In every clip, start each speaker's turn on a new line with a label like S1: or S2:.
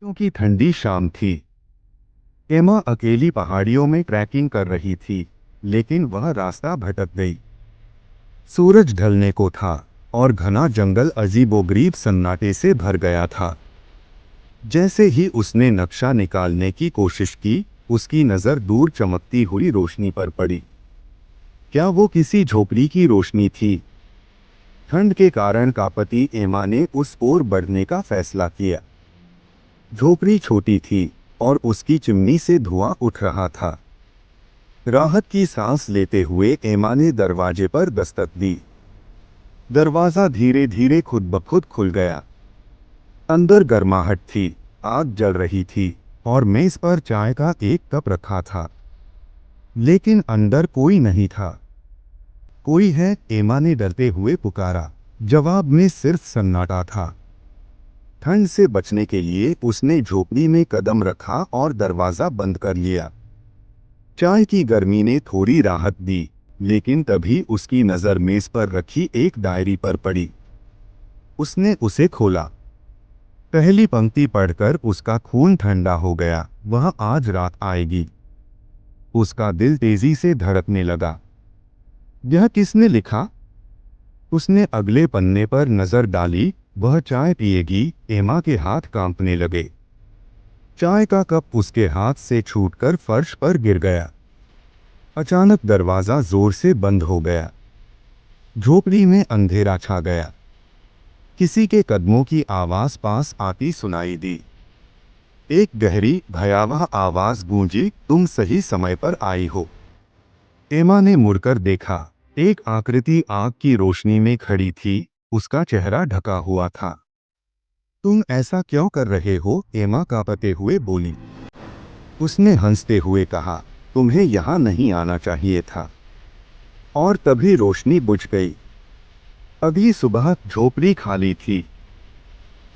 S1: क्योंकि ठंडी शाम थी। एमा अकेली पहाड़ियों में ट्रैकिंग कर रही थी, लेकिन वह रास्ता भटक गई। सूरज ढलने को था और घना जंगल अजीबोगरीब सन्नाटे से भर गया था। जैसे ही उसने नक्शा निकालने की कोशिश की, उसकी नज़र दूर चमकती हुई रोशनी पर पड़ी। क्या वो किसी झोपड़ी की रोशनी थी? ठंड के कारण कांपती एमा ने उस ओर बढ़ने का फैसला किया। झोपड़ी छोटी थी और उसकी चिमनी से धुआं उठ रहा था। राहत की सांस लेते हुए एमा ने दरवाजे पर दस्तक दी। दरवाजा धीरे धीरे खुद ब खुद खुल गया। अंदर गर्माहट थी, आग जल रही थी और मेज पर चाय का एक कप रखा था। लेकिन अंदर कोई नहीं था। कोई है? एमा ने डरते हुए पुकारा। जवाब में सिर्फ सन्नाटा था। ठंड से बचने के लिए उसने झोपड़ी में कदम रखा और दरवाज़ा बंद कर लिया। चाय की गर्मी ने थोड़ी राहत दी, लेकिन तभी उसकी नज़र मेज पर रखी एक डायरी पर पड़ी। उसने उसे खोला। पहली पंक्ति पढ़कर उसका खून ठंडा हो गया। वह आज रात आएगी। उसका दिल तेजी से धड़कने लगा। यह किसने लिखा? उसने अगले पन्ने पर नज़र डाली। वह चाय पिएगी। एमा के हाथ कांपने लगे। चाय का कप उसके हाथ से छूटकर फर्श पर गिर गया। अचानक दरवाज़ा जोर से बंद हो गया। झोपड़ी में अंधेरा छा गया। किसी के कदमों की आवाज़ पास आती सुनाई दी। एक गहरी भयावह आवाज़ गूंजी, तुम सही समय पर आई हो। एमा ने मुड़कर देखा। एक आकृति आग की रोशनी में खड़ी थी। उसका चेहरा ढका हुआ था। तुम ऐसा क्यों कर रहे हो? एमा कांपते हुए बोली। उसने हंसते हुए कहा, तुम्हें यहाँ नहीं आना चाहिए था। और तभी रोशनी बुझ गई। अगली सुबह झोपड़ी खाली थी।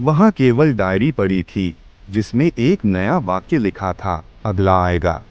S1: वहाँ केवल डायरी पड़ी थी, जिसमें एक नया वाक्य लिखा था, अगला आएगा।